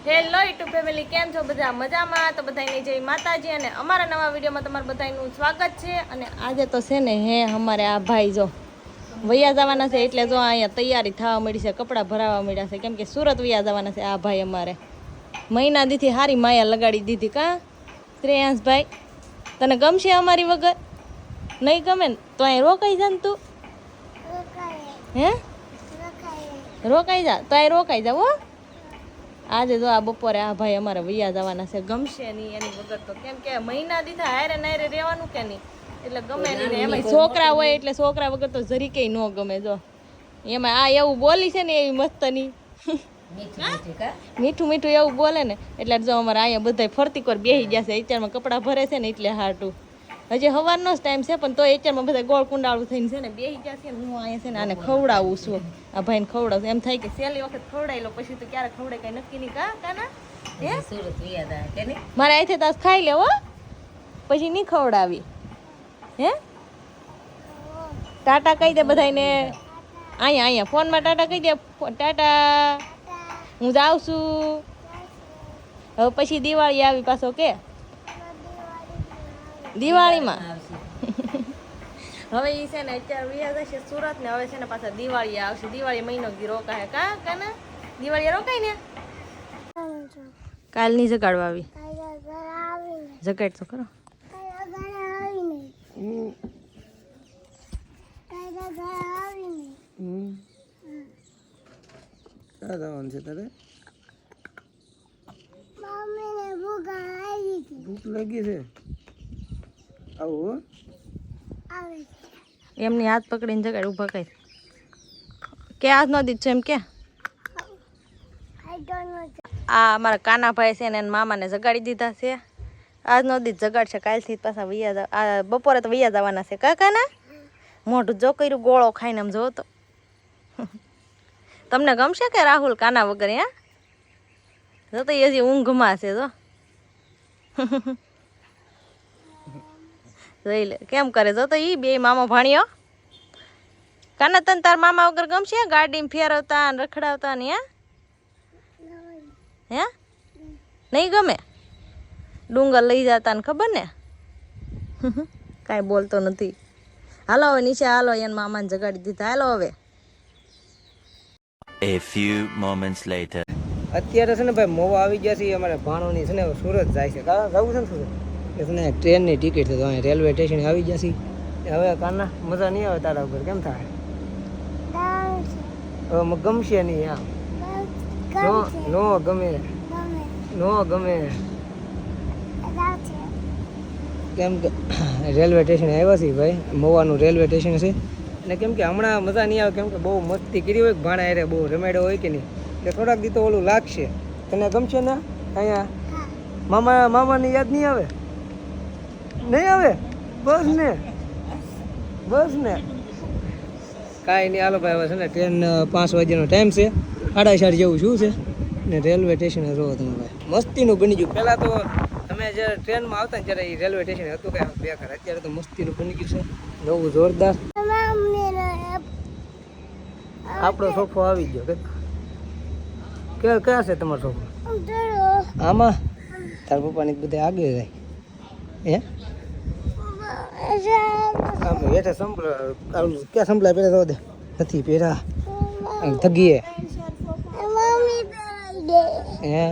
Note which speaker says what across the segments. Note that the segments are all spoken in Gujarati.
Speaker 1: હેલો યુટ્યુબ ફેમિલી, કેમ છો બધા? મજામાં? તો બધાની જય માતાજી અને અમારા નવા વિડીયોમાં તમારું બધાનું સ્વાગત છે. અને આજે તો છે ને અમારે આ ભાઈ જો વૈયા જવાના છે, એટલે જો અહીંયા તૈયારી થવા મળી છે, કપડાં ભરાવા મળ્યા છે, કેમ કે સુરત વૈયા જવાના છે આ ભાઈ અમારે. મહિના દીથી હારી માયા લગાડી દીધી કા શ્રેયાંશભાઈ? તને ગમશે અમારી વગર? નહીં ગમે ને તો અહીં રોકાઈ જા ને તું. હે રોકાઈ જા તો અહીં રોકાઈ જાવ હો. આજે જો આ બપોરે આ ભાઈ અમારે વૈયા જવાના છે, ગમશે નહીં એની વગર તો, કેમ કે મહિના દીધા હારે નાયરે રહેવાનું કે નહીં, એટલે ગમે નહીં. એમાં છોકરા હોય એટલે છોકરા વગર તો જરીકે ન ગમે. જો એમાં આ એવું બોલી છે ને એવી મસ્તની મીઠું મીઠું એવું બોલે ને, એટલે જો અમારે અહીંયા બધા ફરતી કોર બેસી ગયા છે, અત્યારમાં કપડાં ભરે છે ને એટલે હાટું. હજી સવારનો જ ટાઈમ છે પણ તો અત્યારમાં બધા ગોળ કુંડાળું થઈને છે ને બેસી ગયા છે ને. હું અહીંયા છે ને આને ખવડાવું છું, આ ભાઈને ખવડાવું. એમ થાય કે છેલ્લી વખત ખવડાવી લો, પછી તો ક્યારે ખવડાય કઈ નક્કી નહીં. કાના મારે અહીંથી તાસ ખાઈ લેવો, પછી નહીં ખવડાવી. હે ટાટા કહી દે બધાને. અહીંયા ફોનમાં ટાટા કહી દે. ટાટા, હું જાઉં છું. હવે પછી દિવાળી આવી પાછો કે દિવાળીમાં હવે એ છે ને અત્યારે વ્યાજ હશે સુરત ને, હવે છે ને પાછા દિવાળી આવશે. દિવાળી મહિનો દી રોકાય કાના દિવાળી રોકાય ને. કાલની જગાડવા આવી જગાડ તો કરો.
Speaker 2: ભૂખ લાગી છે. આવું
Speaker 1: એમની હાથ પકડીને જગાડ, ઊભા કઈ કે આજ નો દીધ છે એમ કે. આ અમારા કાનાભાઈ છે ને એના મામાને જગાડી દીધા છે. આજ નો દીધ જગાડશે, કાલથી પાછા વૈયા આ બપોરે તો વૈયા જવાના છે. કાના મોઢું જો કર્યું ગોળો ખાઈને આમ જો તો. તમને ગમશે કે રાહુલ કાના વગર? હે જો તો હજી ઊંઘમાં છે. જો જોઈ લે કેમ કરે. જો તો ઈ બે મામા ભાણ્યો. કાના તને તાર મામા વગર ગમશે? ગાડીમાં ફેરવતા ને રખડાવતા ને હે નહીં ગમે? ડુંગર લઈ જતા ને ખબર ને. કાંઈ બોલતો નથી. હાલો હવે નીચે હાલો, એને મામાને જગાડી દીધા. હાલો હવે.
Speaker 3: A few moments later.
Speaker 2: અત્યારે છે ને ભાઈ મોવા આવી ગયા છે અમારે ભાણોની છે ને સુરત જાય છે. જવું છે ને સુરત એટલે ને ટ્રેનની ટિકિટ છે, તો અહીં રેલવે સ્ટેશન આવી ગયા છે. હવે કાના મજા નહીં આવે તારા ઉપર, કેમ થાય? હવે ગમશે નહીં. આમ નો ગમે કેમ કે રેલવે સ્ટેશન આવ્યા છે ભાઈ, મોવાનું રેલવે સ્ટેશન છે. અને કેમ કે હમણાં મજા નહીં આવે, કેમ કે બહુ મસ્તી કરી હોય, ભાણા હારે બહુ રમેડો હોય કે નહીં, એટલે થોડાક દી તો ઓલું લાગશે. તને ગમશે ને? અહીંયા મામાની યાદ નહીં આવે? નહીં આવે? બસ ને કાંઈ નહીં. હાલો ભાઈ, હવે છે ને ટ્રેન 5 વાગ્યાનો ટાઈમ છે, 4:30 જેવું શું છે ને. રેલવે સ્ટેશને રહો તમે ભાઈ, મસ્તીનું બની ગયું. પહેલાં તો તમે જ્યારે ટ્રેનમાં આવતા ને ત્યારે એ રેલવે સ્ટેશન હતું કાંઈ બેકાર, અત્યારે તો મસ્તીનું બની ગયું છે, નવું જોરદાર. આપણો સોફો આવી ગયો. ક્યાં છે તમારો સોફો? આમાં તાર પપ્પાની બધા આગળ જાય. હે હેઠે ક્યાં સંભળાય? પહેલાં તો દે નથી પહેરા થગીએ. હે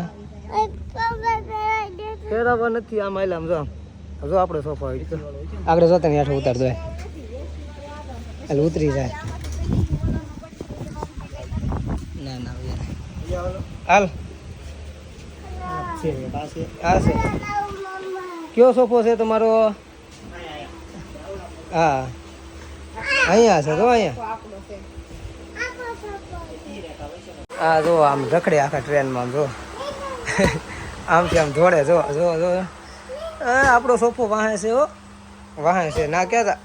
Speaker 2: પહેરાવા નથી આમ. આમ જો આપણો સોફો આવી ગયો. આગળ જોતા ને હેઠે ઉતાર દો એટલે ઉતરી જાય. ના હાલ છે. કયો સોફો છે તમારો? હા અહીંયા છે. જો અહીંયા હા જો આમ રખડે આખા ટ્રેનમાં. જો આમથી આમ જોડે. જો આપણો સોફો વાહે છે. વાહે છે ના કહેતા.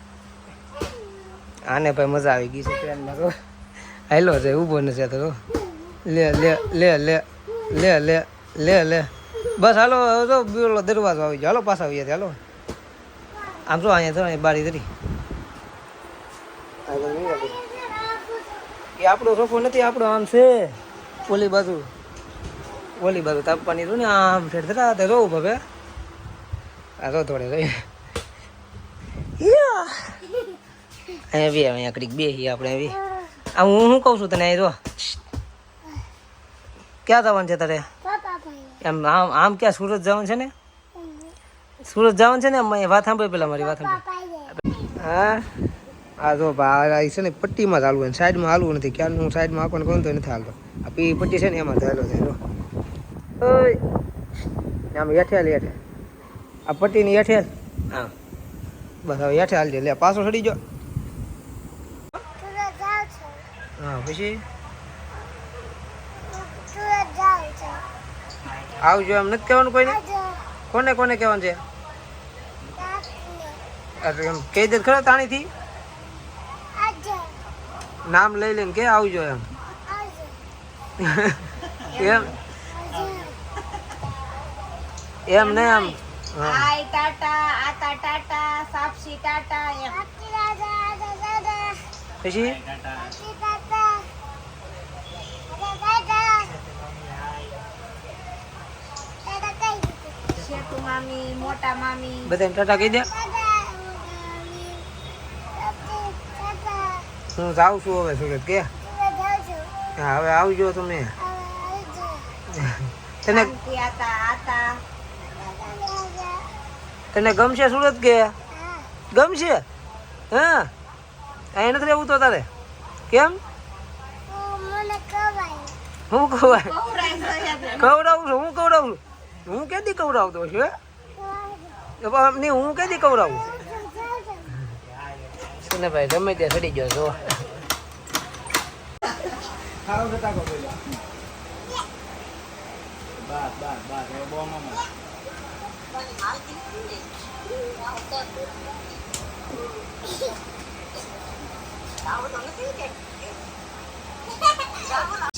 Speaker 2: આને ભાઈ મજા આવી ગઈ છે ટ્રેનમાં. જો હાલો છે, ઊભો નથી તો. લે બસ હાલો. જો પેલો દરવાજો આવી ગયો. હાલો પાછા આવીએ. હાલો આમ જો અહીંયા બારી ધરી. એ આપણો સોફો નથી, આપણો આમ છે ઓલી બાજુ. ઓલી બાજુ તાપવાની રહ્યું ને આમ ઠેર થતા તે રોવું ભવે આ રો થોડે રહી અહીંયા બી અહીંયા કડીક બે આપણે આવી આ હું શું કહું છું તને અહીં રો ક્યાં જવાનું છે તારે એમ આમ આમ ક્યાં સુરત જવાનું છે ને સુરત જવાનું છે ને વાત સાંભળી પેલા મારી વાત સાંભળી હા આ જો ભાઈ છે ને પટ્ટીમાં જ હાલવું સાઈડમાં હાલવું નથી ક્યાં હું સાઈડમાં આંખવાનું કહું તો નથી હાલતો આ પટ્ટી છે ને એમાં થયેલો છે ઓય આમ હેઠે આ પટ્ટીની હેઠે હા બસ હવે હેઠે હાલજે લે પાછો ચડી જો હા પછી આવજો એમ નથી કહેવાનું કોઈને કોને કોને કહેવાનું છે એમ કહી દે ખરો તાણીથી નામ લઈ લઈને કે આવજો એમ એમ એમ ને એમ
Speaker 1: હાય ટાટા આતા ટાટા સાપસી ટાટા એમ
Speaker 2: પછી
Speaker 1: શેતુ મામી મોટા મામી
Speaker 2: બધાને ટાટા કહી દે હું જાઉં છું હવે સુરત કે હા હવે આવજો તમે તને તને ગમશે સુરત કે ગમશે હા અહીં નથી રહેવું તો તારે કેમ હું ખવાય ખવડાવું છું હું ખવડાવું છું હું કેદી ખવડાવતો છું નહીં હું કેદી ખવડાવું ને ભાઈ ગમે ત્યાં ચડી ગયો છો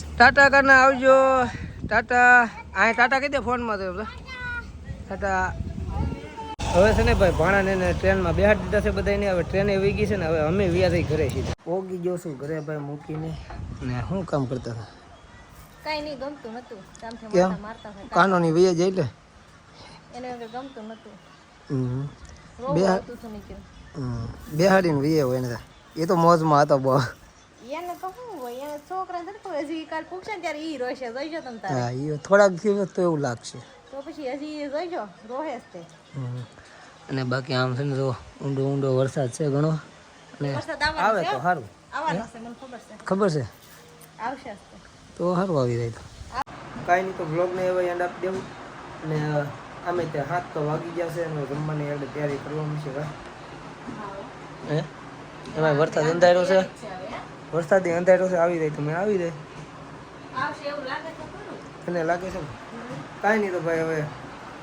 Speaker 2: ટાટા કરીને આવજો ટાટા આ ટાટા કહી દે ફોનમાં તો ટાટા હવે છે ને ભાઈ ભાણાને ટ્રેનમાં બેહાડી દીધા છે બધાને હવે ટ્રેને વહી ગઈ છે ને હવે અમે વ્યા થઈ ઘરે છીએ ઓગી ગયો છું ઘરે ભાઈ મૂકીને ને શું કામ કરતા હતા
Speaker 1: કઈ નહીં ગમતું નતું કામથી
Speaker 2: કેમ
Speaker 1: મારતા હતા
Speaker 2: કાનોની વહી જાય એટલે
Speaker 1: એને વગર ગમતું નતું
Speaker 2: બેહાડીને વહી હોય એને એ તો મોજમાં હતો બહુ
Speaker 1: એને તો શું હોય એને છોકરાને તો હજી કાલ પૂછશે ને ત્યારે ઈ રોશે જોઈજો તમે તારે
Speaker 2: હા એ થોડાક દિવસ તો એવું લાગશે
Speaker 1: તો પછી હજી જોઈજો રોહે તે
Speaker 2: અને બાકી આમ છે ને જો ઊંડો ઊંડો વરસાદ છે ઘણો અને
Speaker 1: વરસાદ
Speaker 2: આવે તો સારું
Speaker 1: આવવાનો છે મને
Speaker 2: ખબર છે
Speaker 1: આવશે
Speaker 2: તો સારું આવી જાય તો કાંઈ નહીં તો બ્લોગને હવે એન્ડ આપી દેવું અને અમે ત્યાં હાથ તો વાગી ગયા છે અને જમવાની એટલે તૈયારી કરવાની છે હે એમાં વરસાદ અંધાર્યો છે વરસાદી અંધાર્યો છે આવી જાય તમે આવી જાય
Speaker 1: આવશે એવું લાગે તો ખરું
Speaker 2: તને લાગે છે ને કાંઈ નહીં તો ભાઈ હવે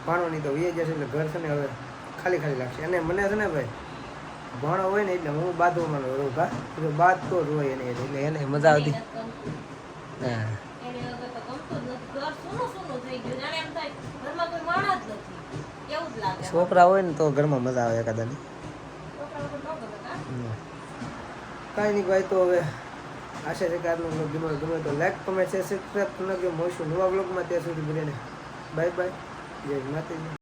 Speaker 2: ભાણો નહીં તો વીએ જશે એટલે ઘર છે ને હવે ખાલી ખાલી લાગશે અને મને છે ને ભાઈ ભાણો હોય ને એટલે હું બાંધવામાં રહું કા બાદ તો જ હોય એને એટલે એને મજા આવતી હા છોકરા હોય ને તો ઘરમાં મજા આવે એકાદાની કાંઈ નહીં ભાઈ તો હવે આશા છે કે આજનો બ્લોગ ગમે તો લાઈક કમેન્ટ શેર સબસ્ક્રાઈબ કરજો મળશું નવા બ્લોગમાં ત્યાં સુધી બધાને બાય બાય જય માતાજી.